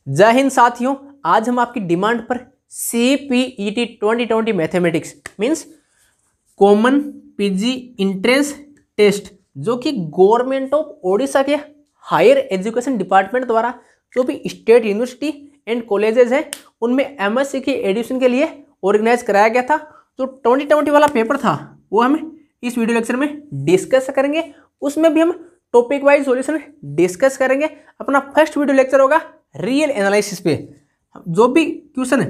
जय हिंद साथियों, आज हम आपकी डिमांड पर CPET 2020 mathematics means common PG entrance test जो कि गवर्नमेंट ऑफ ओडिशा के हायर एजुकेशन डिपार्टमेंट द्वारा जो भी स्टेट यूनिवर्सिटी एंड कॉलेजेस हैं उनमें MSc की एडिशन के लिए ऑर्गेनाइज कराया गया था। जो 2020 वाला पेपर था वो हम इस वीडियो लेक्चर में डिस्कस करेंगे। उसमें भी हम टॉपिक वाइज सॉल्यूशन डिस्कस करेंगे। अपना फर्स्ट वीडियो लेक्चर होगा रियल एनालिसिस पे। जो भी क्वेश्चन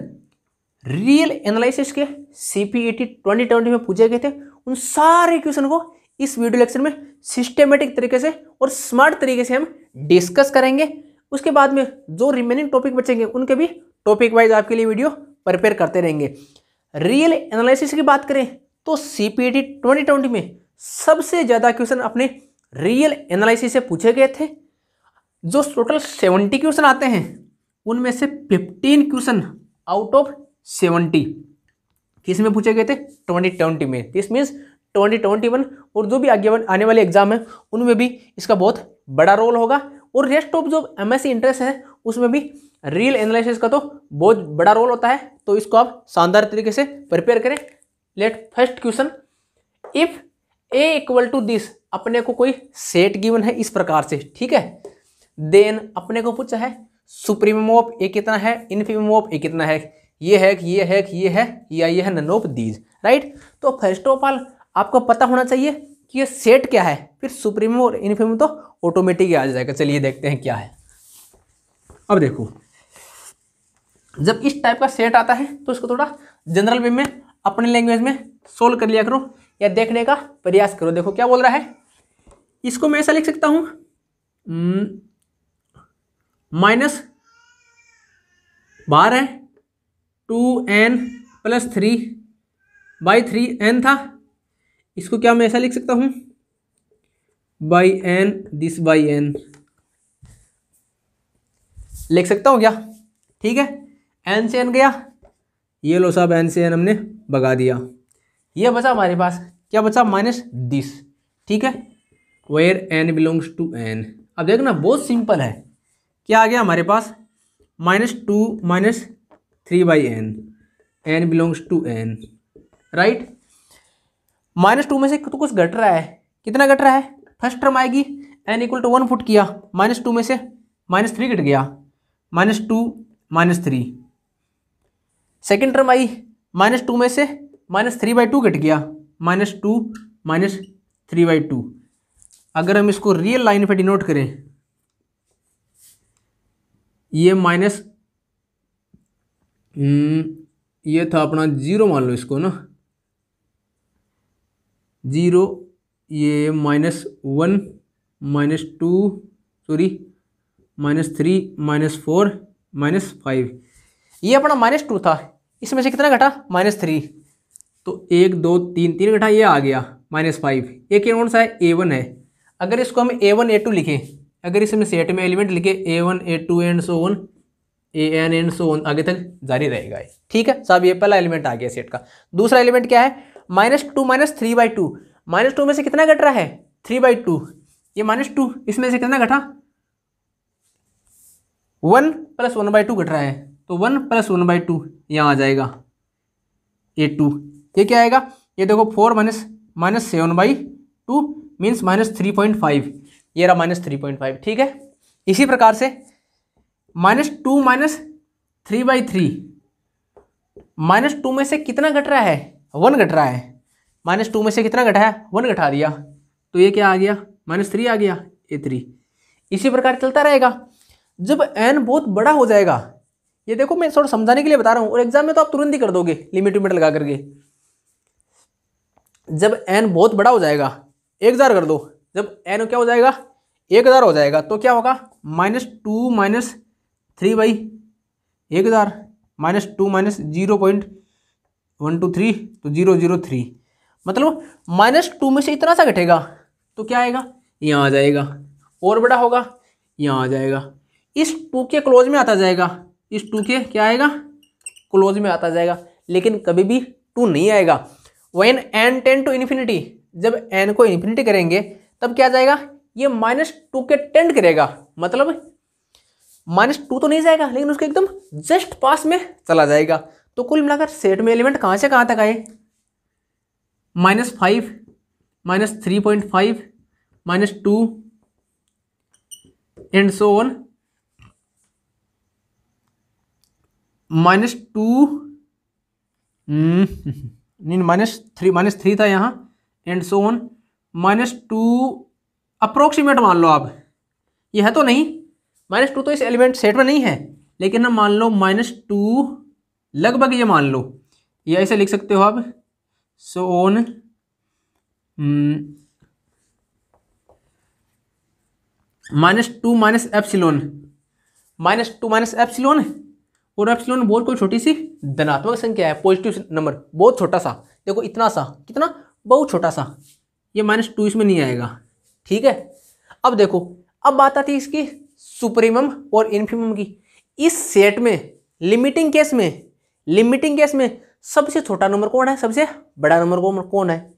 रियल एनालिसिस के CPET 2020 में पूछे गए थे उन सारे क्वेश्चन को इस वीडियो लेक्चर में सिस्टेमेटिक तरीके से और स्मार्ट तरीके से हम डिस्कस करेंगे। उसके बाद में जो रिमेनिंग टॉपिक बचेंगे उनके भी टॉपिक वाइज आपके लिए वीडियो प्रिपेयर करते रहेंगे। रियल एनालिसिस की बात करें तो CPET 2020 में सबसे ज़्यादा क्वेश्चन अपने रियल एनालिसिस से पूछे गए थे। जो टोटल 70 क्वेश्चन आते हैं उनमें से 15 क्वेश्चन आउट ऑफ 70 किस में पूछे गए थे 2020 में। दिस मीन्स 2021 और जो भी आगे आने वाले एग्जाम है उनमें भी इसका बहुत बड़ा रोल होगा। और रेस्ट ऑफ जो MSc इंटरेस्ट है उसमें भी रियल एनालिसिस का तो बहुत बड़ा रोल होता है। तो इसको आप शानदार तरीके से प्रिपेयर करें। Let first question, if A equal to this, अपने को कोई सेट गिवन है इस प्रकार से, ठीक है। देन अपने को पूछा है सुप्रीमम ऑफ A कितना है, इनफिमम ऑफ A कितना है, ये है ये है ये है या ये है नन ऑफ दीज, राइट। तो फर्स्ट ऑफ ऑल आपको पता होना चाहिए कि ये सेट क्या है, फिर सुप्रीमम और इनफिमम तो ऑटोमेटिक ही आ जाएगा। चलिए देखते हैं क्या है। अब देखो, जब इस टाइप का सेट आता है तो इसको थोड़ा जनरल वे में अपने लैंग्वेज में सोल्व कर लिया करो या देखने का प्रयास करो। देखो क्या बोल रहा है, इसको मैं ऐसा लिख सकता हूं माइनस बाहर है 2n + 3/3n था। इसको क्या मैं ऐसा लिख सकता हूं by n this by n लिख सकता हूं क्या, ठीक है। n से n गया, ये लो साहब n से n हमने भगा दिया। ये बचा हमारे पास, क्या बचा माइनस दिस, ठीक है। Where n belongs to n। अब देखना बहुत सिंपल है, क्या आ गया हमारे पास -2 - 3/n, n belongs to n, right. -2 में से तो कुछ घट रहा है, कितना घट रहा है, फर्स्ट टर्म आएगी n = 1 पुट किया, -2 में से -3 घट गया, -2 - 3। सेकेंड टर्म आई -2 में से -3/2 घट गया, -2 - 3/2। अगर हम इसको रियल लाइन पे डिनोट करें, ये माइनस ये था अपना 0 मान लो इसको ना, 0, ये -1 -2 सॉरी -3 -4 -5, ये अपना -2 था, इसमें से कितना घटा -3, तो 1 2 3 घटा, ये आ गया -5। एक कौन सा है A1 है। अगर इसको हम A1 A2 लिखें, अगर इसमें सेट में एलिमेंट लिखे A1 A2 and so on AN and so on, आगे तक जारी रहेगा, ठीक है साहब। ये पहला एलिमेंट आ गया सेट का। दूसरा एलिमेंट क्या है -2 - 3/2। -2 में से कितना घट रहा है 3/2, ये -2, इसमें से कितना घटा 1 + 1/2 घट रहा है, तो 1 + 1/2 यहाँ आ जाएगा A2। ये क्या आएगा, ये देखो 4 - 7/2 मीन्स -3.5, ये रहा -3.5, ठीक है। इसी प्रकार से -2 - 3/3, -2 में से कितना घट रहा है 1 घट रहा है, -2 में से कितना घटा है 1 घटा दिया, तो ये क्या आ गया -3 आ गया A3। इसी प्रकार चलता रहेगा। जब n बहुत बड़ा हो जाएगा, ये देखो मैं थोड़ा समझाने के लिए बता रहा हूं और एग्जाम में तो आप तुरंत ही कर दोगे लिमिट लगा करके। जब n बहुत बड़ा हो जाएगा 1000 कर दो, जब n क्या हो जाएगा 1000 हो जाएगा, तो क्या होगा -2 - 3/1000 -2 - 0.123 तो 003, मतलब -2 में से इतना सा घटेगा तो क्या आएगा यहाँ आ जाएगा, और बड़ा होगा यहाँ आ जाएगा, इस 2 के क्लोज में आता जाएगा, इस 2 के क्या आएगा क्लोज में आता जाएगा, लेकिन कभी भी 2 नहीं आएगा। When n tend to infinity, जब n को इन्फिनिटी करेंगे तब क्या आ जाएगा, ये -2 के टेंड करेगा, मतलब -2 तो नहीं जाएगा, लेकिन उसके एकदम जस्ट पास में चला जाएगा। तो कुल मिलाकर सेट में एलिमेंट कहाँ से कहाँ तक आए, -5, -3.5, -2 एंड सो ऑन, -2 नहीं -3 था यहाँ, एंड सो ऑन, -2 अप्रोक्सीमेट मान लो आप, ये है तो नहीं, -2 तो इस एलिमेंट सेट में नहीं है, लेकिन हम मान लो -2 लगभग, ये मान लो, ये ऐसे लिख सकते हो आप, so on -2 minus epsilon, -2 minus epsilon, और एप्सिलॉन बहुत कोई छोटी सी धनात्मक संख्या है, पॉजिटिव नंबर, बहुत छोटा सा, देखो इतना सा, कितना, बहुत छोटा सा, ये -2 इसमें नहीं आएगा, ठीक है। अब देखो, अब बात आती है इसकी सुप्रीमम और इन्फीमम की। इस सेट में लिमिटिंग केस में सबसे छोटा नंबर कौन है, सबसे बड़ा नंबर कौन है?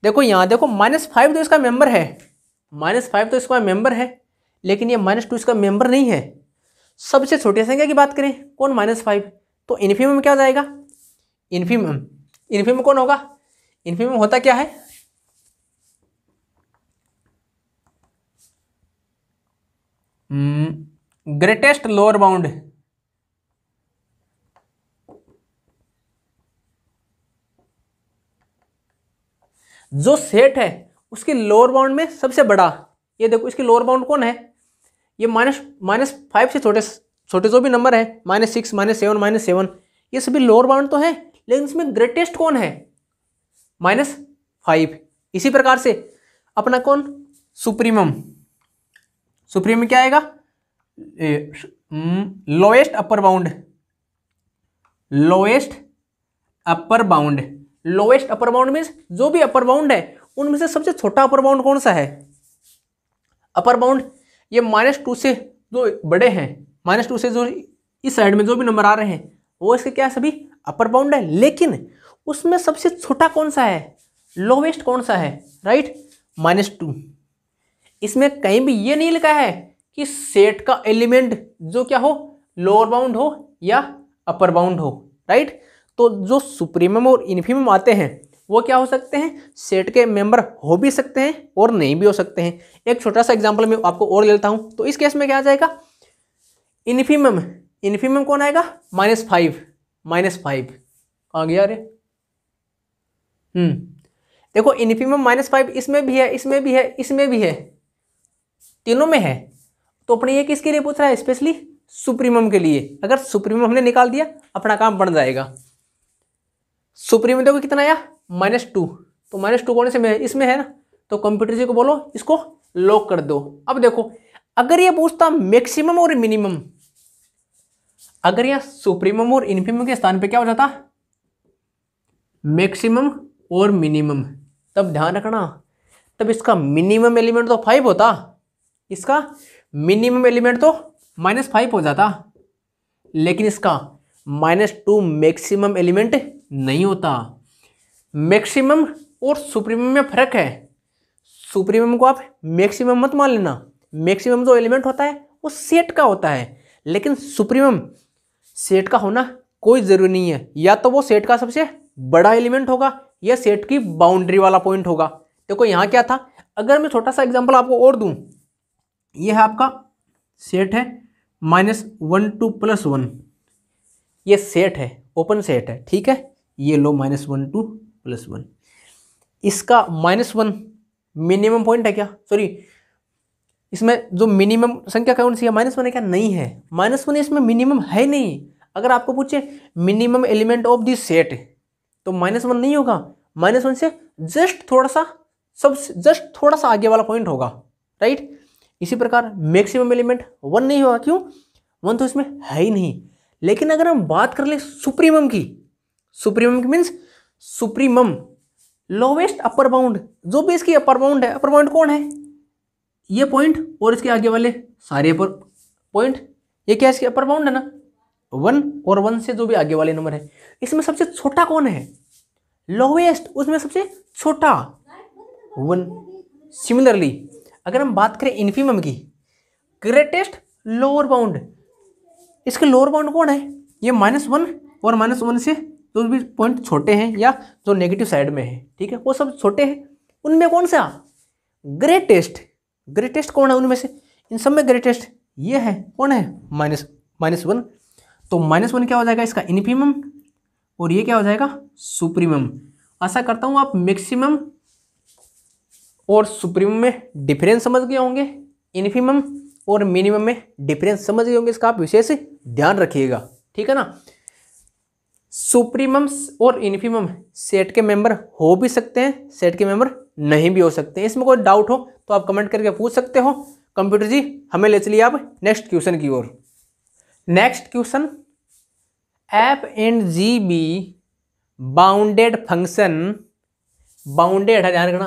देखो यहाँ देखो, -5 तो इसका मेंबर है, -5 तो इसका मेंबर है, लेकिन ये -2 इसका मेंबर नहीं है। सबसे छोटी संख्या की बात करें, कौन, -5, तो इन्फीमम क्या हो जाएगा, इन्फीमम कौन होगा, इन्फीमम होता क्या है, ग्रेटेस्ट लोअर बाउंड, जो सेट है उसके लोअर बाउंड में सबसे बड़ा, ये देखो इसकी लोअर बाउंड कौन है, ये -5 से छोटे जो भी नंबर है, -6, -7, -7, ये सभी लोअर बाउंड तो है, लेकिन इसमें ग्रेटेस्ट कौन है, -5। इसी प्रकार से अपना कौन, सुप्रीमम क्या आएगा, lowest upper bound, lowest upper bound means जो भी अपर बाउंड है उनमें से सबसे छोटा अपर बाउंड कौन सा है, अपर बाउंड, ये -2 से जो बड़े हैं, -2 से जो इस साइड में जो भी नंबर आ रहे हैं वो इसके क्या सभी अपर बाउंड है, लेकिन उसमें सबसे छोटा कौन सा है, लोवेस्ट कौन सा है, राइट, -2। इसमें कहीं भी ये नहीं लिखा है कि सेट का एलिमेंट जो क्या हो, लोअर बाउंड हो या अपर बाउंड हो, राइट। तो जो सुप्रीमम और इन्फीमम आते हैं वो क्या हो सकते हैं, सेट के मेंबर हो भी सकते हैं और नहीं भी हो सकते हैं। एक छोटा सा एग्जांपल मैं आपको और लेता हूं, तो इस केस में क्या आ जाएगा, इन्फीमम कौन आएगा, -5 आ गया रे, देखो इन्फीमम -5 इसमें भी है, इसमें भी है, तीनों में है। तो अपने ये किसके लिए पूछ रहा है, स्पेशली सुप्रीमम के लिए। अगर सुप्रीमम हमने निकाल दिया अपना काम बन जाएगा। सुप्रीमम देखो कितना आया, -2, तो -2 कौन से में है, इसमें है ना, तो कंप्यूटर जी को बोलो इसको लॉक कर दो। अब देखो अगर ये पूछता मैक्सिमम और मिनिमम, अगर यह सुप्रीमम और इन्फीमम के स्थान पे क्या हो जाता, मैक्सिमम और मिनिमम, तब ध्यान रखना, तब इसका मिनिमम एलिमेंट तो 5 होता, इसका मिनिमम एलिमेंट तो -5 हो जाता, लेकिन इसका -2 मैक्सिमम एलिमेंट नहीं होता। मैक्सिमम और सुप्रीमम में फर्क है। सुप्रीमम को आप मैक्सिमम मत मान लेना, मैक्सिमम जो एलिमेंट होता है वो सेट का होता है, लेकिन सुप्रीमम सेट का होना कोई जरूरी नहीं है। या तो वो सेट का सबसे बड़ा एलिमेंट होगा या सेट की बाउंड्री वाला पॉइंट होगा। देखो यहाँ क्या था, अगर मैं छोटा सा एग्जांपल आपको और दूं, ये है आपका सेट है -1 2 +1, ये सेट है, ओपन सेट है, ठीक है, ये लो -1 2 +1, इसका -1 मिनिमम पॉइंट है क्या, सॉरी इसमें जो मिनिमम संख्या कौन सी है, -1 है क्या, नहीं है, -1 इसमें मिनिमम है नहीं। अगर आपको पूछे minimum element of this set, तो -1 नहीं होगा, -1 से जस्ट थोड़ा सा आगे वाला पॉइंट होगा, राइट। इसी प्रकार मैक्सिमम एलिमेंट 1 नहीं होगा, क्यों, 1 तो इसमें है ही नहीं। लेकिन अगर हम बात कर ले सुप्रीमम की means supremum lowest upper bound, जो भी इसकी अपर बाउंड है, अपर बाउंड कौन है, ये पॉइंट और इसके आगे वाले सारे अपर पॉइंट, ये क्या इसकी अपर बाउंड है ना, 1 और 1 से जो भी आगे वाले नंबर है, इसमें सबसे छोटा कौन है, लोवेस्ट, उसमें सबसे छोटा 1। सिमिलरली अगर हम बात करें इन्फीमम की, ग्रेटेस्ट लोअर बाउंड, इसके लोअर बाउंड कौन है? ये -1 और -1 से जो भी पॉइंट छोटे हैं या जो नेगेटिव साइड में है, ठीक है, वो सब छोटे हैं। उनमें कौन सा? ग्रेटेस्ट। ग्रेटेस्ट कौन है उनमें से? इन सब में ग्रेटेस्ट ये है, कौन है? -1। तो -1 क्या हो जाएगा इसका? इन्फीमम। और ये क्या हो जाएगा? सुप्रीमम। आशा करता हूँ आप मैक्सिमम और सुप्रीमम में डिफरेंस समझ गए होंगे, इन्फीमम और मिनिमम में डिफरेंस समझ गए होंगे। इसका आप विशेष ध्यान रखिएगा, ठीक है ना। सुप्रीमम और इन्फीमम सेट के मेंबर हो भी सकते हैं, सेट के मेंबर नहीं भी हो सकते हैं। इसमें कोई डाउट हो तो आप कमेंट करके पूछ सकते हो। कंप्यूटर जी हमें ले चलिए आप नेक्स्ट क्वेश्चन की ओर। Next question, F and G be bounded function, bounded है, ध्यान रखना।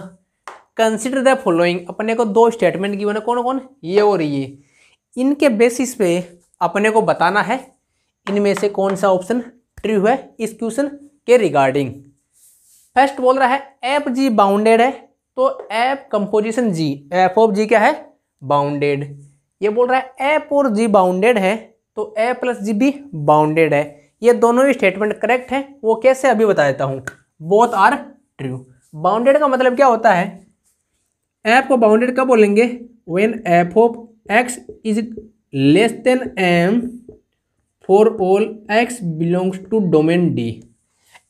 कंसिडर द फॉलोइंग, अपने को दो स्टेटमेंट गिवन है, कौन कौन? ये और ये। इनके बेसिस पे अपने को बताना है इनमें से कौन सा ऑप्शन ट्रू है इस क्वेश्चन के रिगार्डिंग। फर्स्ट बोल रहा है एफ जी बाउंडेड है, तो F composition G, F of G क्या है? बाउंडेड। ये बोल रहा है एफ और जी बाउंडेड है, तो एफ प्लस जी भी बाउंडेड है। ये दोनों ही स्टेटमेंट करेक्ट है। वो कैसे अभी बता देता हूं। Both are true. बाउंडेड का मतलब क्या होता है? एफ को बाउंडेड कब बोलेंगे? When f of x is less than m for all x belongs to domain D.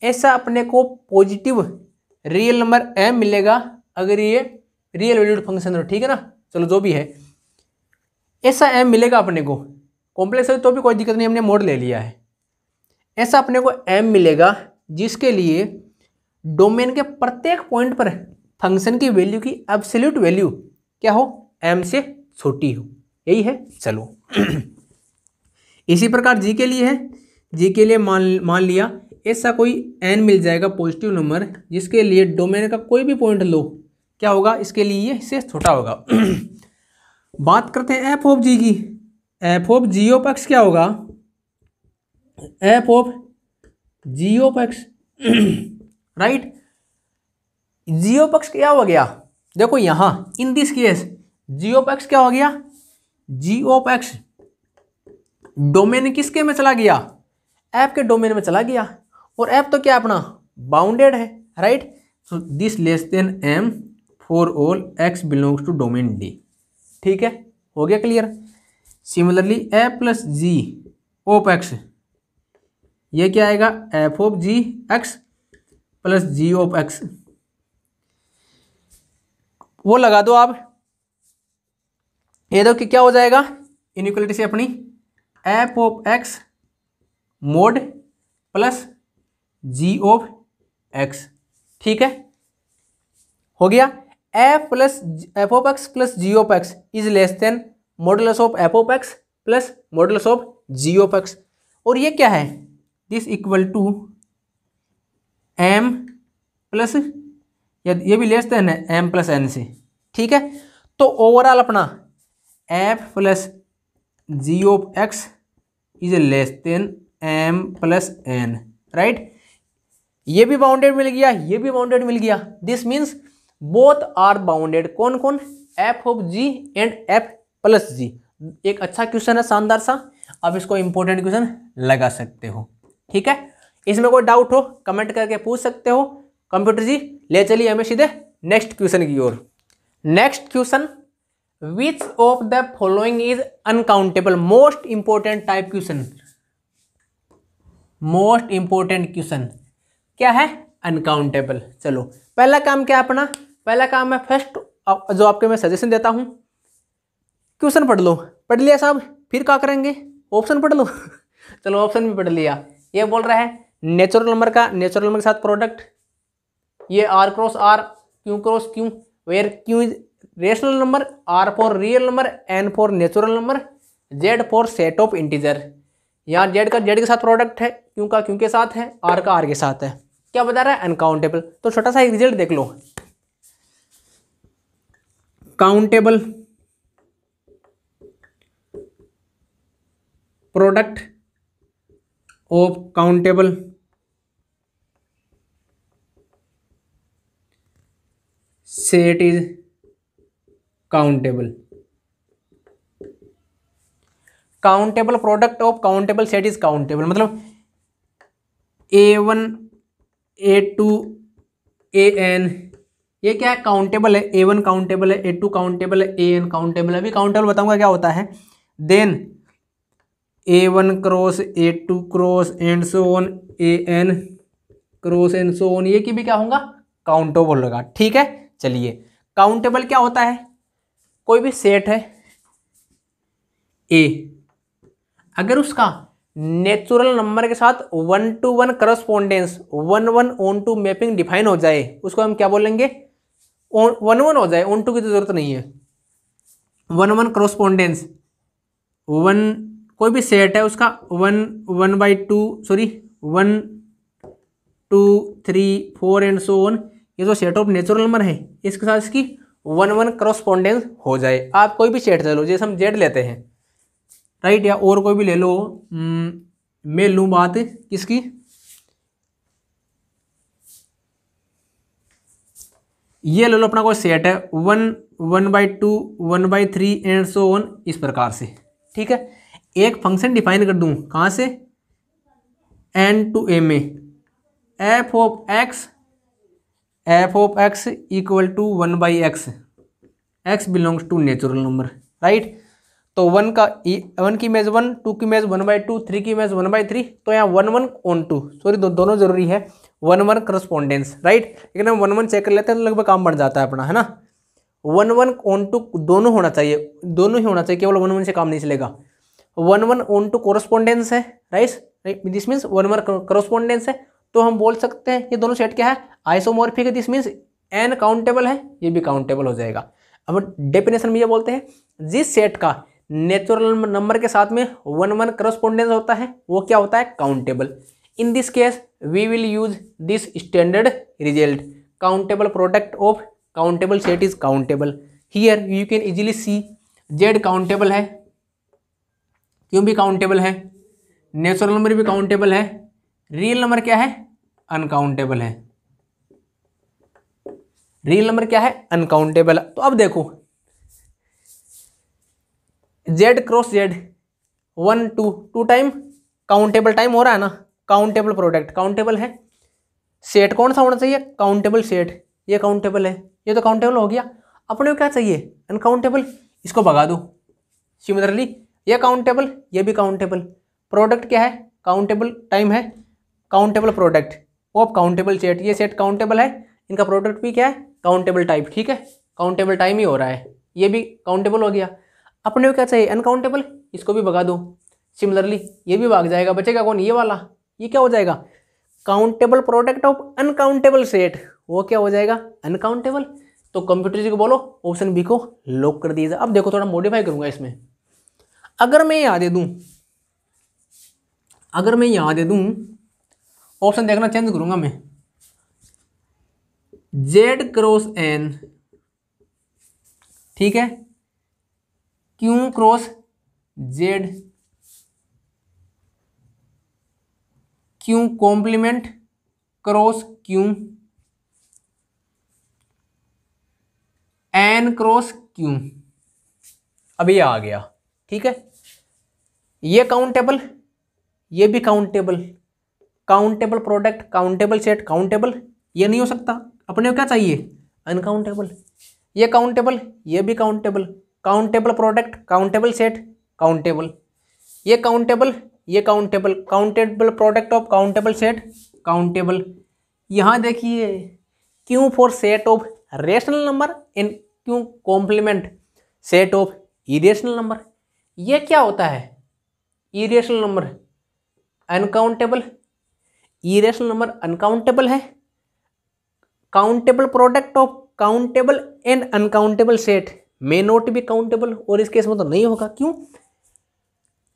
ऐसा अपने को पॉजिटिव रियल नंबर एम मिलेगा अगर ये रियल वैल्यूड फंक्शन हो, ठीक है ना। चलो जो भी है, ऐसा एम मिलेगा अपने को। कॉम्प्लेक्स है तो भी कोई दिक्कत नहीं, हमने मोड ले लिया है। ऐसा अपने को एम मिलेगा जिसके लिए डोमेन के प्रत्येक पॉइंट पर फंक्शन की वैल्यू की एब्सोल्यूट वैल्यू क्या हो? एम से छोटी हो। यही है। चलो इसी प्रकार जी के लिए है। जी के लिए मान लिया ऐसा कोई एन मिल जाएगा पॉजिटिव नंबर जिसके लिए डोमेन का कोई भी पॉइंट लो, क्या होगा? इसके लिए ये इससे छोटा होगा। बात करते हैं एफ ऑफ जी की। F of g of x क्या होगा? F of g of x right. G of x क्या हो गया? देखो यहां in this case g of x क्या हो गया? जी ऑफ एक्स डोमेन किसके में चला गया? एफ के डोमेन में चला गया। और एफ तो क्या अपना बाउंडेड है, right. So this less than m for all x belongs to domain D. ठीक है, हो गया clear. Similarly f plus g of x, ये क्या आएगा? F of g x plus g of x. वो लगा दो आप, ये दो कि क्या हो जाएगा इनइक्वालिटी से अपनी f of x mod plus g of x. ठीक है, हो गया। F of x plus g of x is less than modulus of f of x plus modulus of g of x. और ये क्या है? This equal to m plus, ये भी लेस देन है एम प्लस एन से। ठीक है, तो ओवरऑल अपना f plus g of x is less than m plus N, right. ये भी बाउंडेड मिल गया, ये भी बाउंडेड मिल गया। This means both are bounded. कौन कौन? F of G and F plus G. एक अच्छा क्वेश्चन है, शानदार सा। आप इसको इंपॉर्टेंट क्वेश्चन लगा सकते हो। ठीक है, इसमें कोई डाउट हो कमेंट करके पूछ सकते हो। कंप्यूटर जी ले चलिए हमें सीधे नेक्स्ट क्वेश्चन की ओर। Next question, which of the following is uncountable? Most important type question, most important question क्या है? अनकाउंटेबल। चलो पहला काम क्या अपना? पहला काम है फर्स्ट जो आपके मैं सजेशन देता हूं, क्वेश्चन पढ़ लो। पढ़ लिया साहब, फिर क्या करेंगे? ऑप्शन पढ़ लो। चलो ऑप्शन भी पढ़ लिया। ये बोल रहा है नेचुरल नंबर का नेचुरल नंबर के साथ प्रोडक्ट, ये R cross R, Q cross Q, where Q is rational number, R for real number, N for natural number, Z for set of integer. यहाँ जेड का जेड के साथ product है, Q का Q के साथ है, आर का आर के साथ है। क्या बता रहा है? अनकाउंटेबल। तो छोटा सा एक रिजल्ट देख लो। Countable product of countable set is countable. Countable product of countable set is countable, मतलब A1 A2 AN ये क्या है, काउंटेबल है। A1 काउंटेबल है, A2 काउंटेबल है, AN काउंटेबल है। अभी काउंटेबल बताऊंगा क्या होता है। Then A1 cross A2 cross and so on AN cross and so on, ये की भी क्या होगा, काउंटेबल होगा। ठीक है, चलिए काउंटेबल क्या होता है, कोई भी सेट है A, अगर उसका नेचुरल नंबर के साथ 1-to-1 करस्पॉन्डेंस 1-1 मैपिंग डिफाइन हो जाए, उसको हम क्या बोलेंगे, 1-1 हो जाए, ऑन टू की तो जरूरत नहीं है। 1-1 करस्पॉन्डेंस, वन कोई भी सेट है उसका 1/2 सॉरी 1 2 3 4 एंड सो ऑन, ये जो सेट ऑफ नेचुरल नंबर है इसके साथ इसकी 1-1 करस्पॉन्डेंस हो जाए। आप कोई भी सेट ले लो, जैसे हम जेड लेते हैं, राइट, या और कोई भी ले लो। मैं लूँ बात किसकी, ये ले लो अपना कोई सेट है 1/2 1/3 एंड सो ऑन, इस प्रकार से। ठीक है, एक फंक्शन डिफाइन कर दूं कहाँ से, n to a में f of x equal to 1/x, x belongs to natural number, right. तो 1 की इमेज 1, 2 की इमेज 1/2, 3 की इमेज 1/3, तो यहाँ 1-1 ऑन टू, सॉरी दोनों जरूरी है, 1-1 करस्पॉन्डेंस, राइट। लेकिन हम 1-1 चेक कर लेते हैं तो लगभग काम बढ़ जाता है अपना, है ना। 1-1 ऑन टू दोनों होना चाहिए, दोनों ही होना चाहिए, केवल 1-1 से काम नहीं चलेगा। 1-1 ऑन टू कोरस्पॉन्डेंस है, राइट, दिस मीन्स 1-1 कोरस्पॉन्डेंस है, तो हम बोल सकते हैं ये दोनों सेट क्या है, आइसोमॉर्फिक है, दिस मीन्स n काउंटेबल है, ये भी काउंटेबल हो जाएगा। अब डेफिनेशन में ये बोलते हैं जिस सेट का नेचुरल नंबर के साथ में 1-1 करस्पॉन्डेंस होता है वो क्या होता है, countable. In this case we will use this standard result, countable product of countable set is countable. Here you can easily see Z countable है, क्यों भी काउंटेबल है, नेचुरल नंबर भी काउंटेबल है, रियल नंबर क्या है, uncountable है, real number क्या है, अनकाउंटेबल। तो अब देखो Z cross Z 1-2 time countable time हो रहा है ना, काउंटेबल प्रोडक्ट काउंटेबल है, सेट कौन सा होना चाहिए, काउंटेबल सेट, ये काउंटेबल है, ये तो काउंटेबल हो गया। अपने को क्या चाहिए, अनकाउंटेबल, इसको भगा दो। सिमिलरली ये काउंटेबल, ये भी काउंटेबल, प्रोडक्ट क्या है, काउंटेबल टाइम है, countable product of countable set, ये सेट काउंटेबल है, इनका प्रोडक्ट भी क्या है, काउंटेबल टाइप। ठीक है, काउंटेबल टाइम ही हो रहा है, ये भी काउंटेबल हो गया। अपने को क्या चाहिए, अनकाउंटेबल, इसको भी भगा दो। सिमिलरली ये भी भाग जाएगा, बचेगा कौन, ये वाला, ये क्या हो जाएगा, countable product of uncountable set, वो क्या हो जाएगा, अनकाउंटेबल। तो कंप्यूटर जी को बोलो ऑप्शन बी को लॉक कर दीजिए। अब देखो थोड़ा मॉडिफाई करूंगा इसमें, अगर मैं यहाँ दे दूं, अगर मैं यहाँ दे दूं, ऑप्शन देखना चेंज करूंगा मैं, जेड क्रॉस एन, ठीक है, Q cross Z, Q complement cross Q, N cross Q, अब ये आ गया। ठीक है, ये काउंटेबल, ये भी countable, countable product, countable set, countable, ये नहीं हो सकता। अपने को क्या चाहिए, अनकाउंटेबल। ये काउंटेबल, ये भी countable, countable product, countable set, countable, ये काउंटेबल, ये countable, countable product of countable set, countable. यहाँ देखिए Q for set of rational number and Q complement set of irrational number. ये क्या होता है, irrational number uncountable, irrational number uncountable है, countable product of countable and uncountable set may not be countable, और इस case में तो नहीं होगा। क्यों,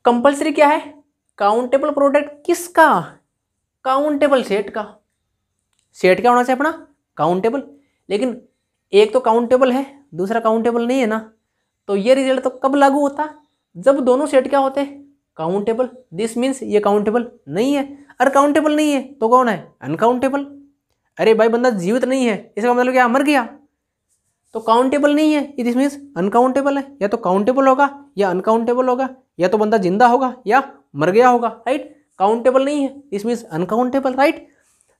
कंपल्सरी क्या है, काउंटेबल प्रोडक्ट किसका, काउंटेबल सेट का। सेट क्या होना चाहिए अपना, काउंटेबल, लेकिन एक तो काउंटेबल है दूसरा काउंटेबल नहीं है ना, तो ये रिजल्ट तो कब लागू होता, जब दोनों सेट क्या होते हैं, काउंटेबल। दिस मीन्स ये काउंटेबल नहीं है, अरे काउंटेबल नहीं है तो कौन है, अनकाउंटेबल। अरे भाई बंदा जीवित नहीं है, इसका मतलब क्या, मर गया, तो काउंटेबल नहीं है, दिस मीन्स अनकाउंटेबल है, या तो काउंटेबल होगा या अनकाउंटेबल होगा, या तो बंदा जिंदा होगा या मर गया होगा, राइट। काउंटेबल नहीं है, दिस मीन्स अनकाउंटेबल, राइट।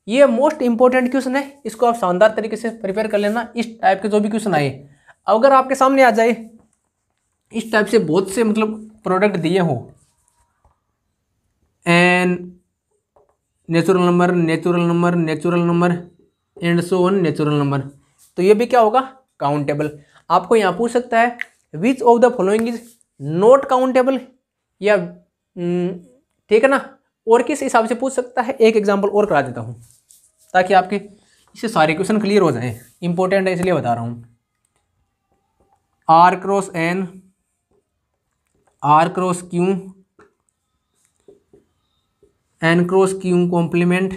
ये मोस्ट इंपॉर्टेंट क्वेश्चन है, इसको आप शानदार तरीके से प्रिपेयर कर लेना। इस टाइप के जो भी क्वेश्चन आए, अगर आपके सामने आ जाए इस टाइप से बहुत से मतलब प्रोडक्ट दिए हो, N natural number, natural number, natural number and so on natural number, तो ये भी क्या होगा, काउंटेबल। आपको यहाँ पूछ सकता है विच of the following is not countable, या ठीक है ना, और किस हिसाब से पूछ सकता है। एक एग्जांपल और करा देता हूँ ताकि आपके इससे सारे क्वेश्चन क्लियर हो जाएं, इंपॉर्टेंट है इसलिए बता रहा हूँ। R cross N, R cross Q, N cross Q complement,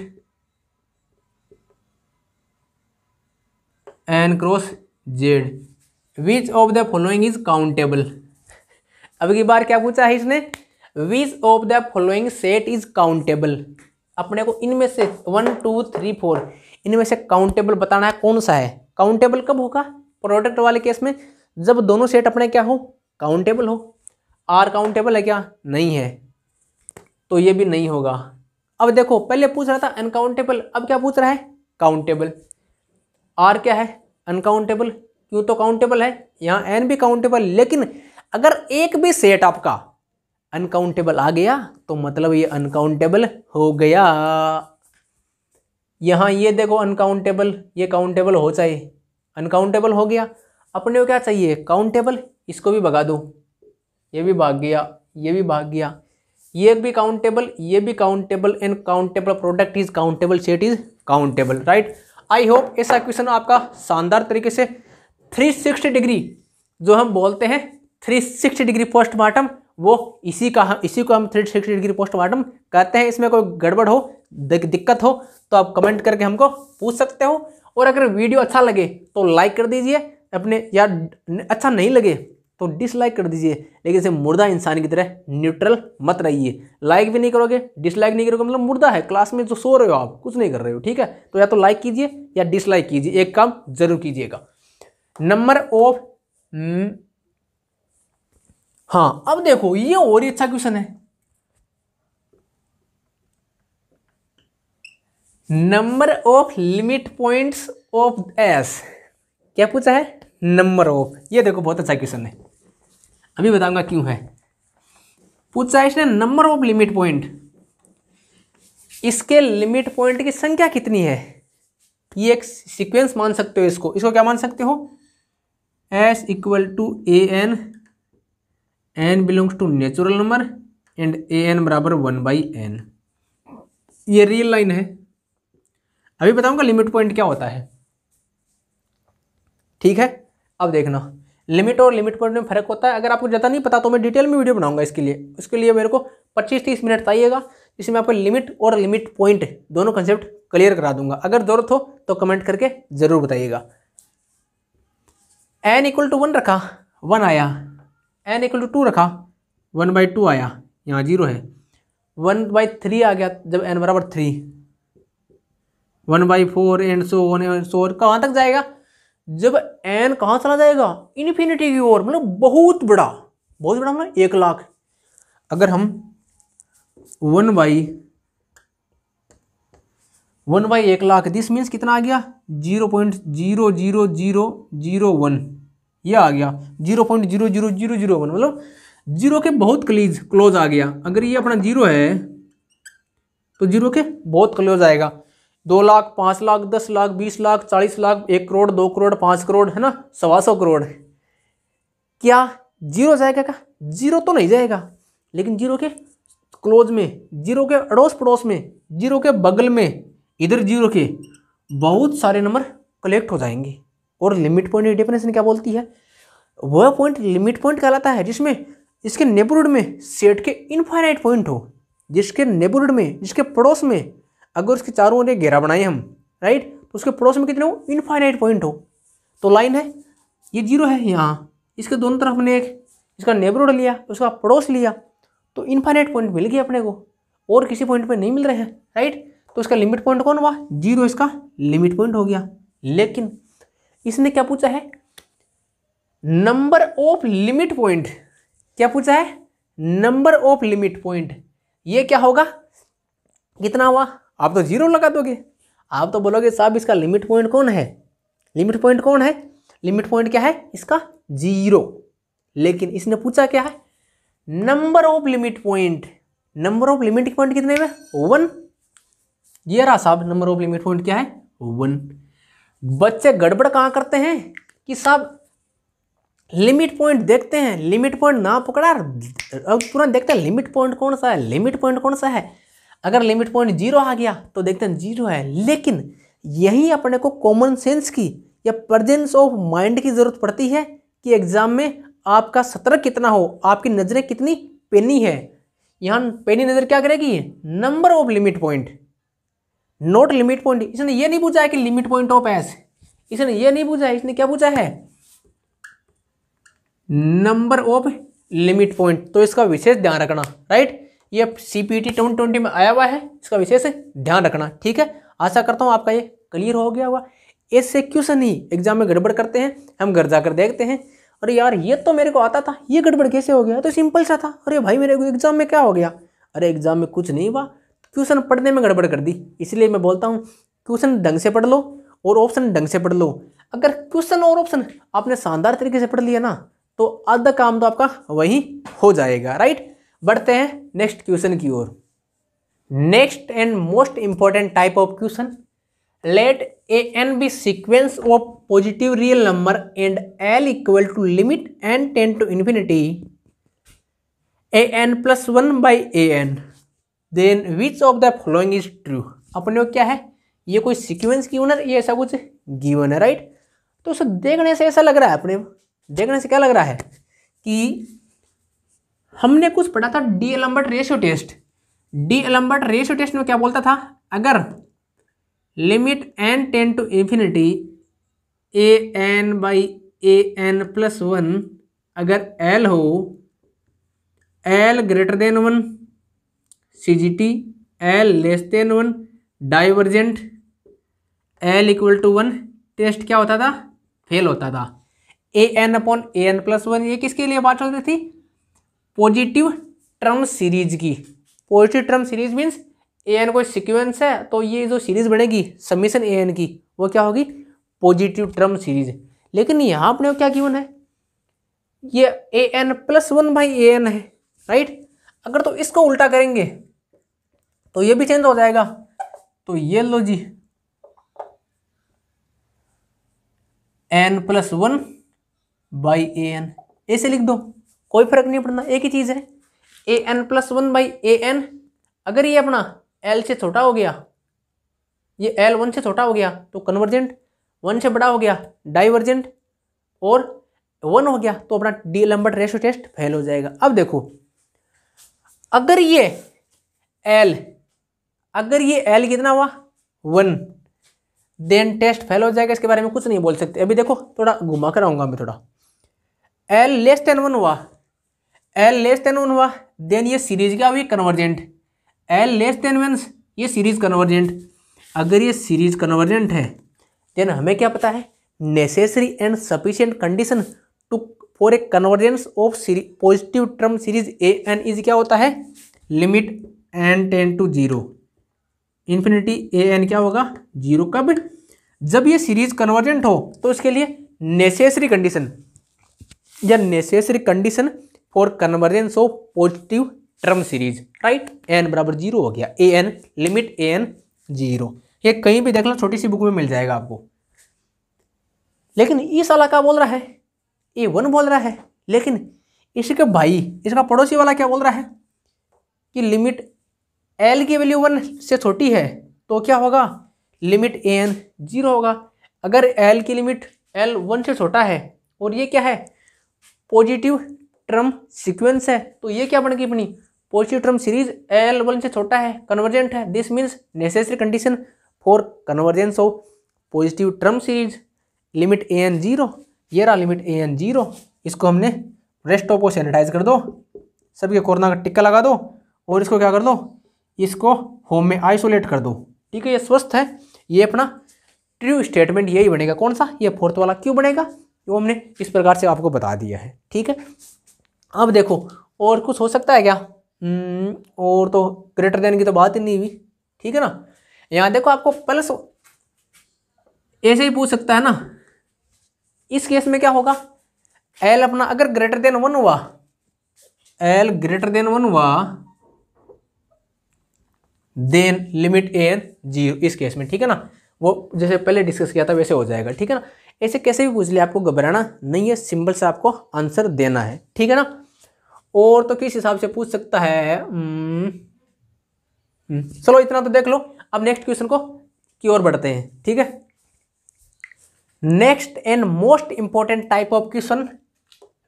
N cross Z, which of the following is countable. अब की बार क्या पूछा है इसने, which of the following set is countable. अपने को इनमें से 1 2 3 4 इनमें से काउंटेबल बताना है, कौन सा है। काउंटेबल कब होगा, प्रोडक्ट वाले केस में, जब दोनों सेट अपने क्या हो, काउंटेबल हो। आर काउंटेबल है क्या, नहीं है, तो ये भी नहीं होगा। अब देखो पहले पूछ रहा था अनकाउंटेबल, अब क्या पूछ रहा है, काउंटेबल। आर क्या है, अनकाउंटेबल, क्यों तो काउंटेबल है, यहाँ एन भी काउंटेबल, लेकिन अगर एक भी सेट आपका अनकाउंटेबल आ गया तो मतलब ये अनकाउंटेबल हो गया। यहाँ ये देखो अनकाउंटेबल, ये काउंटेबल हो चाहिए, अनकाउंटेबल हो गया। अपने को क्या चाहिए, काउंटेबल, इसको भी भगा दो, ये भी भाग गया, ये भी भाग गया, ये भी काउंटेबल, ये भी countable, and countable product is countable, set is countable, right. I hope ऐसा क्वेश्चन आपका शानदार तरीके से 360 डिग्री, जो हम बोलते हैं 360 डिग्री पोस्टमार्टम, वो इसी को हम 360 डिग्री पोस्टमार्टम कहते हैं। इसमें कोई गड़बड़ हो, दिक्कत हो तो आप कमेंट करके हमको पूछ सकते हो। और अगर वीडियो अच्छा लगे तो लाइक कर दीजिए अपने, या अच्छा नहीं लगे तो डिसलाइक कर दीजिए, लेकिन इसे मुर्दा इंसान की तरह न्यूट्रल मत रहिए। लाइक भी नहीं करोगे, डिसलाइक नहीं करोगे, मतलब मुर्दा है, क्लास में जो सो रहे हो आप, कुछ नहीं कर रहे हो, ठीक है। तो या तो लाइक कीजिए या डिसलाइक कीजिए, एक काम जरूर कीजिएगा। नंबर ऑफ, हाँ अब देखो ये और ही अच्छा क्वेश्चन है, number of limit points of S. क्या पूछा है, नंबर ऑफ। ये देखो बहुत अच्छा क्वेश्चन है, अभी बताऊंगा क्यों है। पूछा है इसने नंबर ऑफ लिमिट पॉइंट, इसके लिमिट पॉइंट की संख्या कितनी है। ये एक सीक्वेंस मान सकते हो, इसको क्या मान सकते हो, s equal to a n, n belongs to natural number and a n बराबर 1/n। ये रियल लाइन है। अभी बताऊंगा लिमिट पॉइंट क्या होता है, ठीक है। अब देखना लिमिट और लिमिट पॉइंट में फर्क होता है। अगर आपको ज़्यादा नहीं पता तो मैं डिटेल में वीडियो बनाऊंगा इसके लिए मेरे को 25-30 मिनट चाहिएगा, जिसमें आपको लिमिट और लिमिट पॉइंट दोनों कंसेप्ट क्लियर करा दूंगा। अगर जरूरत हो तो कमेंट करके जरूर बताइएगा। n इक्वल टू 1 रखा, 1 आया, n इक्वल टू 2 रखा, 1/2 आया, यहाँ 0 है। 1/3 आ गया जब n बराबर 3, 1/4 एंड सो ऑन कहाँ तक जाएगा, जब n कहाँ चला जाएगा, इन्फिनिटी की ओर, मतलब बहुत बड़ा मतलब 1 लाख। अगर हम 1/1 लाख, दिस मीन्स कितना आ गया, 0.00001, ये आ गया 0.00001, मतलब 0 के बहुत क्लोज आ गया। अगर ये अपना 0 है तो 0 के बहुत क्लोज आएगा। 2 लाख, 5 लाख, 10 लाख, 20 लाख, 40 लाख, 1 करोड़, 2 करोड़, 5 करोड़, है ना, 125 करोड़। क्या 0 जाएगा क्या, 0 तो नहीं जाएगा, लेकिन 0 के क्लोज में, 0 के अड़ोस पड़ोस में, 0 के बगल में, इधर 0 के बहुत सारे नंबर कलेक्ट हो जाएंगे। और लिमिट पॉइंट की डेफिनेशन क्या बोलती है, वह पॉइंट लिमिट पॉइंट कहलाता है जिसमें इसके नेबरहुड में सेट के इनफाइनाइट पॉइंट हो, जिसके नेबरहुड में, जिसके पड़ोस में, अगर उसके चारों ओर घेरा बनाए हम, राइट, तो उसके पड़ोस में कितने हो, इनफाइनाइट पॉइंट हो। तो लाइन है, ये 0 है यहाँ, इसके दोनों तरफ हमने एक इसका नेबरहुड लिया, उसका पड़ोस लिया, तो इनफाइनाइट पॉइंट मिल गया अपने को, और किसी पॉइंट पे नहीं मिल रहे हैं, राइट। तो इसका लिमिट पॉइंट कौन हुआ, 0 इसका लिमिट पॉइंट हो गया। लेकिन इसने क्या पूछा है, नंबर ऑफ लिमिट पॉइंट। क्या पूछा है, नंबर ऑफ लिमिट पॉइंट, ये क्या होगा, कितना हुआ, आप तो जीरो लगा दोगे, आप तो बोलोगे साहब इसका लिमिट पॉइंट कौन है, लिमिट पॉइंट कौन है, लिमिट पॉइंट क्या है इसका, जीरो। लेकिन इसने पूछा क्या है, number of limit point, number of limit point कितने में, 1। ये रहा साहब नंबर ऑफ लिमिट पॉइंट क्या है, 1। बच्चे गड़बड़ कहाँ करते हैं कि साहब लिमिट पॉइंट देखते हैं, लिमिट पॉइंट ना पकड़ा, अब तुरंत देखते हैं लिमिट पॉइंट कौन सा है, लिमिट पॉइंट कौन सा है। अगर लिमिट पॉइंट जीरो आ गया तो देखते हैं जीरो है, लेकिन यही अपने को कॉमन सेंस की या प्रेजेंस ऑफ माइंड की जरूरत पड़ती है कि एग्जाम में आपका सतर्क कितना हो, आपकी नजरें कितनी पेनी है। यहाँ पेनी नजर क्या करेगी, number of limit point, note limit point. इसने ये नहीं पूछा है कि लिमिट पॉइंट ऑफ एस, इसने ये नहीं पूछा है, इसने क्या पूछा है, नंबर ऑफ लिमिट पॉइंट। तो इसका विशेष ध्यान रखना, राइट। ये CPT 2020 में आया हुआ है, इसका विशेष ध्यान रखना, ठीक है। आशा करता हूँ आपका ये क्लियर हो गया होगा। ऐसे क्वेश्चन ही एग्जाम में गड़बड़ करते हैं, हम घर जाकर देखते हैं, अरे यार ये तो मेरे को आता था, ये गड़बड़ कैसे हो गया, तो सिंपल सा था, अरे भाई मेरे को एग्जाम में क्या हो गया, अरे एग्जाम में कुछ नहीं हुआ, क्वेश्चन पढ़ने में गड़बड़ कर दी। इसलिए मैं बोलता हूँ क्वेश्चन ढंग से पढ़ लो और ऑप्शन ढंग से पढ़ लो। अगर क्वेश्चन और ऑप्शन आपने शानदार तरीके से पढ़ लिया ना, तो आधा काम तो आपका वही हो जाएगा, राइट। बढ़ते हैं नेक्स्ट क्वेश्चन की ओर। Next and most important type of question, let an be sequence of positive real number and l equal to limit n tend to infinity an plus 1 by an, then which of the following is true। अपने को क्या है, ये कोई sequence given है, ये ऐसा कुछ गिवन है, राइट। तो उसे देखने से ऐसा लग रहा है, अपने देखने से क्या लग रहा है कि हमने कुछ पढ़ा था d'Alembert ratio test. D'Alembert ratio test में क्या बोलता था, अगर limit n tend to infinity an by an plus 1, अगर l हो, l greater than 1 CGT, l less than 1 divergent, l equal to 1, test क्या होता था, फेल होता था। an अपॉन an प्लस 1, ये किसके लिए बात चल रही थी, पॉजिटिव टर्म सीरीज की। Positive term series means an कोई सीक्वेंस है, तो ये जो सीरीज बनेगी समीशन an की, वो क्या होगी, पॉजिटिव टर्म सीरीज। लेकिन यहाँ अपने को क्या गिवन है, ये an प्लस 1 बाई an है, राइट। अगर तो इसको उल्टा करेंगे तो ये भी चेंज हो जाएगा, तो ये लो जी n प्लस 1 बाई an, ऐसे लिख दो, कोई फर्क नहीं पड़ना, एक ही चीज है। an प्लस 1 बाई an, अगर ये अपना l से छोटा हो गया, ये l 1 से छोटा हो गया तो कन्वर्जेंट, 1 से बड़ा हो गया डाइवर्जेंट, और 1 हो गया तो अपना डी-एलम्बर्ट रेशियो टेस्ट फेल हो जाएगा। अब देखो, अगर ये l कितना हुआ 1, देन टेस्ट फेल हो जाएगा, इसके बारे में कुछ नहीं बोल सकते। अभी देखो थोड़ा घुमा कर आऊंगा मैं, थोड़ा l लेस देन 1 हुआ, l लेस देन 1 हुआ, देन ये सीरीज क्या हुई, कन्वर्जेंट। l लेस देन 1, ये सीरीज कन्वर्जेंट। अगर ये सीरीज कन्वर्जेंट है, देन हमें क्या पता है, necessary and sufficient condition to for a convergence of positive term series an is क्या होता है, limit n tend to 0 infinity an क्या होगा 0। कब, जब ये सीरीज कन्वर्जेंट हो, तो इसके लिए नेसेसरी कंडीशन या necessary condition for convergence of positive term series, right. n बराबर 0 हो गया, an लिमिट an 0, ये कहीं भी देख लो, छोटी सी बुक में मिल जाएगा आपको। लेकिन इस वाला क्या बोल रहा है, a1 बोल रहा है, लेकिन इसके भाई, इसका पड़ोसी वाला क्या बोल रहा है कि लिमिट l की वैल्यू 1 से छोटी है तो क्या होगा, लिमिट an 0 होगा। अगर l की लिमिट l 1 से छोटा है और ये क्या है, पॉजिटिव टर्म सीक्वेंस है, तो ये क्या बनेगी अपनी पॉजिटिव टर्म सीरीज, l 1 से छोटा है, कन्वर्जेंट है। This means necessary condition for convergence of positive term series, limit an 0। ये रहा लिमिट an 0। इसको हमने रेस्टो को सैनिटाइज कर दो, सबके कोरोना का टिक्का लगा दो, और इसको क्या कर दो, इसको होम में आइसोलेट कर दो, ठीक है। ये स्वस्थ है, ये अपना ट्रू स्टेटमेंट यही बनेगा। कौन सा, ये फोर्थ वाला क्यों बनेगा, वो हमने इस प्रकार से आपको बता दिया है, ठीक है। अब देखो और कुछ हो सकता है क्या? और तो ग्रेटर देन की तो बात ही नहीं हुई, ठीक है ना। यहाँ देखो आपको प्लस ऐसे ही पूछ सकता है ना। इस केस में क्या होगा, एल अपना अगर ग्रेटर देन 1 हुआ, एल ग्रेटर देन 1 हुआ, देन लिमिट ए एन 0 इस केस में, ठीक है ना। वो जैसे पहले डिस्कस किया था वैसे हो जाएगा, ठीक है ना। ऐसे कैसे भी पूछ लिया, आपको घबराना नहीं है, सिंपल से आपको आंसर देना है, ठीक है ना। और तो किस हिसाब से पूछ सकता है, चलो इतना तो देख लो। अब नेक्स्ट क्वेश्चन को की ओर बढ़ते हैं, ठीक है। Next and most important type of question,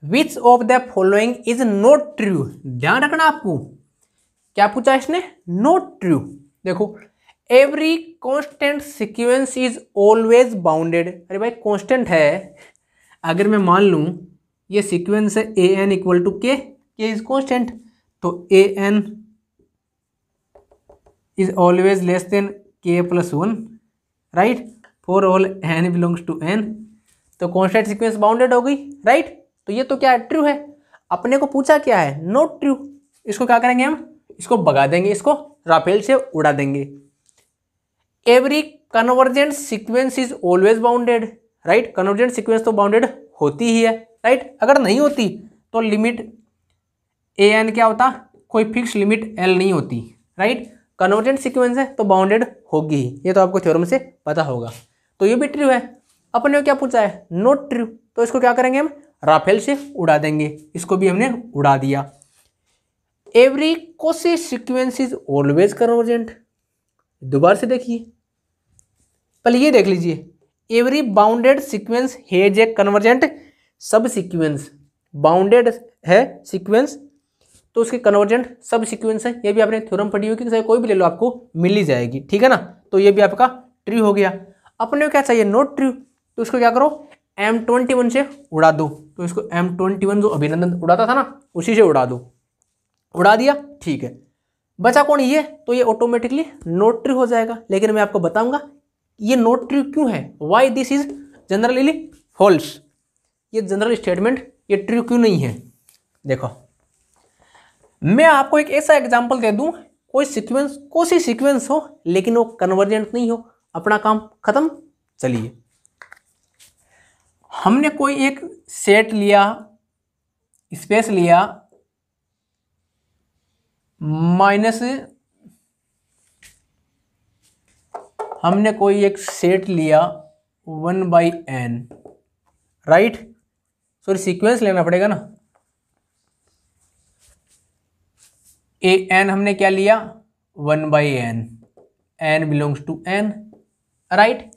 which of the following is not true. ध्यान रखना आपको, क्या पूछा इसने, नॉट ट्रू। देखो, every constant sequence is always bounded. अरे भाई कांस्टेंट है, अगर मैं मान लूं ये सीक्वेंस है a n equal to k is constant, तो a n is always less than k plus 1, right, for all n belongs to N, तो कांस्टेंट सीक्वेंस बाउंडेड हो गई, राइट। तो ये तो क्या है, ट्रू है। अपने को पूछा क्या है, नॉट ट्रू। इसको क्या करेंगे हम, इसको भगा देंगे, इसको राफेल से उड़ा देंगे। Every convergent sequence is always bounded, right, convergent sequence तो बाउंडेड होती ही है, राइट। अगर नहीं होती तो लिमिट ए एन क्या होता, कोई फिक्स लिमिट एल नहीं होती, राइट। कन्वर्जेंट सीक्वेंस है तो बाउंडेड होगी, ये तो आपको थ्योरम से पता होगा। तो ये भी ट्रू है। अपने को क्या पूछा है, नॉट ट्रू, तो इसको क्या करेंगे हम, राफेल से उड़ा देंगे। इसको भी हमने उड़ा दिया। Every Cauchy sequence is always convergent, दोबारा से देखिए, पहले ये देख लीजिए, every bounded sequence has a convergent सब सीक्वेंस। बाउंडेड है सीक्वेंस तो उसकी कन्वर्जेंट सब सीक्वेंस है, ये भी आपने थ्योरम पढ़ी होगी, कि कोई भी ले लो आपको मिल ही जाएगी, ठीक है ना। तो ये भी आपका ट्रू हो गया। अपने को क्या चाहिए, नॉट ट्रू, तो इसको क्या करो, M21 से उड़ा दो। तो इसको M21 जो अभिनंदन उड़ाता था ना, उसी से उड़ा दो। उड़ा दिया, ठीक है। बचा कौन, ये, तो ये ऑटोमेटिकली नॉट ट्रू हो जाएगा। लेकिन मैं आपको बताऊंगा ये नॉट ट्रू क्यों है, why this is generally false. ये जनरल स्टेटमेंट ये ट्रू क्यों नहीं है। देखो, मैं आपको एक ऐसा एग्जांपल दे दूं, कोई सीक्वेंस कोई सीक्वेंस हो लेकिन वो कन्वर्जेंट नहीं हो, अपना काम खत्म। चलिए, हमने कोई एक सेट लिया, स्पेस लिया माइनस, हमने कोई एक सेट लिया 1/n, राइट, सॉरी सीक्वेंस लेना पड़ेगा ना। ए एन हमने क्या लिया, 1/n, n belongs to n, right.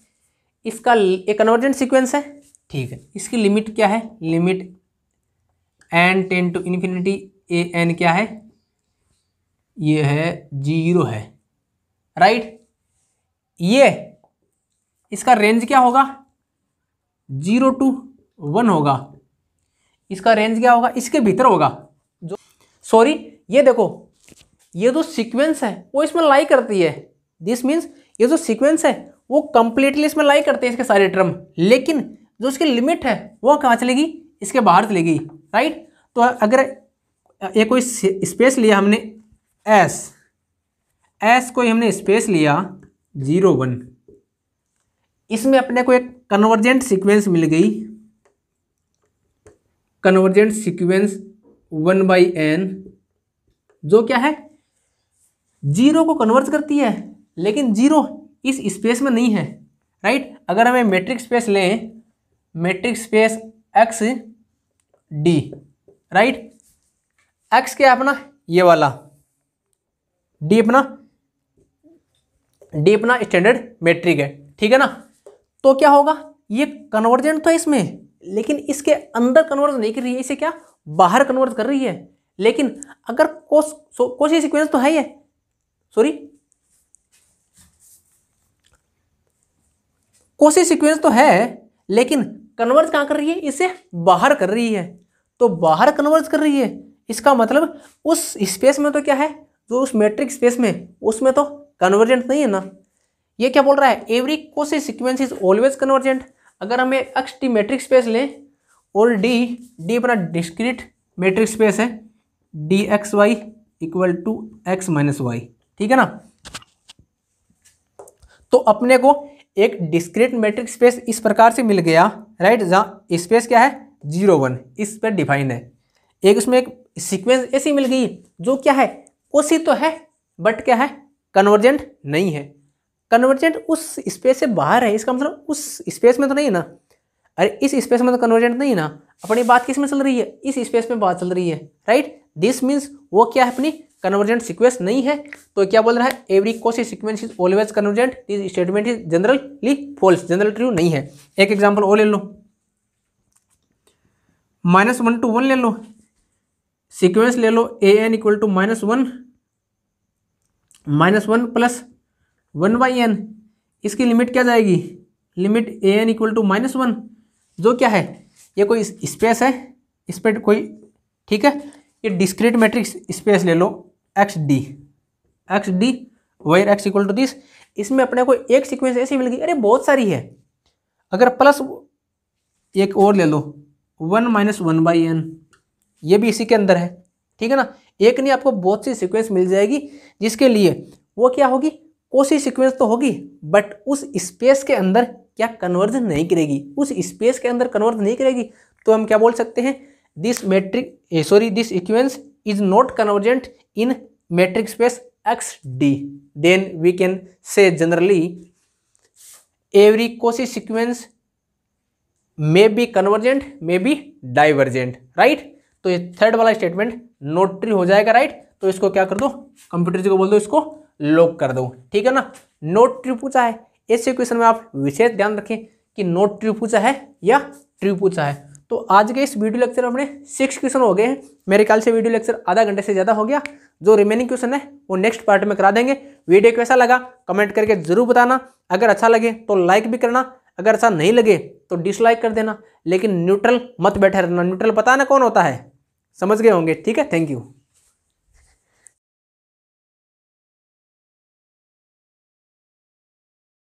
इसका एक कन्वर्जेंट सीक्वेंस है, ठीक है। इसकी लिमिट क्या है, limit n tend to infinity a n क्या है, ये है 0 है, राइट। ये इसका रेंज क्या होगा, 0 to 1 होगा। इसका रेंज क्या होगा, इसके भीतर होगा। जो सॉरी, ये देखो, ये जो सीक्वेंस है वो इसमें लाई करती है। दिस मीन्स ये जो सीक्वेंस है वो कंप्लीटली इसमें लाई करते हैं, इसके सारे टर्म। लेकिन जो इसकी लिमिट है वो कहाँ चलेगी, इसके बाहर चलेगी, राइट। तो अगर ये कोई स्पेस लिया हमने एस कोई हमने स्पेस लिया 0 1, इसमें अपने को एक कन्वर्जेंट सीक्वेंस मिल गई, कन्वर्जेंट सीक्वेंस 1/n, जो क्या है 0 को कन्वर्ज करती है, लेकिन 0 इस स्पेस में नहीं है, राइट। अगर हमें मैट्रिक स्पेस लें, matric space x D, right, x क्या अपना ये वाला, डी अपना स्टैंडर्ड मैट्रिक है, ठीक है ना। तो क्या होगा, ये कन्वर्जेंट तो है इसमें, लेकिन इसके अंदर कन्वर्ज नहीं कर रही है, इसे क्या बाहर कन्वर्ज कर रही है। लेकिन अगर कोसी सीक्वेंस तो है ये, सॉरी कोसी सीक्वेंस तो है, लेकिन कन्वर्ज कहाँ कर रही है, इसे बाहर कर रही है। तो बाहर कन्वर्ज कर रही है, इसका मतलब उस स्पेस में तो क्या है, जो उस मैट्रिक स्पेस में, उसमें तो कन्वर्जेंट नहीं है ना। ये क्या बोल रहा है, every Cauchy sequence is always convergent. अगर हमें एक्स टी मैट्रिक स्पेस लें और डी अपना डिस्क्रीट मैट्रिक स्पेस है, d x y equal to x minus y, ठीक है ना। तो अपने को एक डिस्क्रीट मैट्रिक स्पेस इस प्रकार से मिल गया, राइट, जहाँ स्पेस क्या है 0 1 इस पर डिफाइन है। एक उसमें एक सीक्वेंस ऐसी मिल गई जो क्या है कोसी तो है बट क्या है कन्वर्जेंट नहीं है। कन्वर्जेंट उस स्पेस से बाहर है, इसका मतलब उस स्पेस में तो नहीं है ना। अरे इस स्पेस में तो कन्वर्जेंट नहीं है ना, अपनी बात किस में चल रही है, इस स्पेस में बात चल रही है, राइट। दिस मीन्स वो क्या है अपनी कन्वर्जेंट सीक्वेंस नहीं है। तो क्या बोल रहा है, every Cauchy sequence is always convergent, this statement is generally false, general true नहीं है। एक एग्जांपल और ले लो, -1 to 1 ले लो, सीक्वेंस ले लो a n equal to -1 plus 1/n, इसकी लिमिट क्या जाएगी, limit a n equal to -1, जो क्या है ये कोई स्पेस है, इस पर कोई, ठीक है, ये डिस्क्रीट मैट्रिक्स स्पेस ले लो X d where X equal to this, इसमें अपने को एक सीक्वेंस ऐसी मिल गई, अरे बहुत सारी है, अगर प्लस एक और ले लो 1 - 1/n, ये भी इसी के अंदर है, ठीक है ना। एक नहीं आपको बहुत सी सीक्वेंस मिल जाएगी जिसके लिए वो क्या होगी कोसी सीक्वेंस तो होगी बट उस स्पेस के अंदर क्या कन्वर्ज नहीं करेगी, उस स्पेस के अंदर कन्वर्ज नहीं करेगी। तो हम क्या बोल सकते हैं, this sequence is not convergent in metric space x d, then we can say generally every Cauchy sequence may be convergent may be divergent, right. तो ये थर्ड वाला स्टेटमेंट नॉट ट्रू हो जाएगा, राइट। तो इसको क्या कर दो, कंप्यूटर जी को बोल दो इसको लॉक कर दो, ठीक है ना। नॉट ट्रू पूछा है, ऐसे क्वेश्चन में आप विशेष ध्यान रखें कि नॉट ट्रू पूछा है या ट्रू पूछा है। तो आज के इस वीडियो लेक्चर में अपने 6 क्वेश्चन हो गए हैं, मेरे ख्याल से वीडियो लेक्चर आधा घंटे से ज़्यादा हो गया। जो रिमेनिंग क्वेश्चन है वो नेक्स्ट पार्ट में करा देंगे। वीडियो कैसा लगा कमेंट करके जरूर बताना, अगर अच्छा लगे तो लाइक भी करना, अगर अच्छा नहीं लगे तो डिसलाइक कर देना, लेकिन न्यूट्रल मत बैठे रहना। न्यूट्रल पता ना कौन होता है, समझ गए होंगे, ठीक है। Thank you.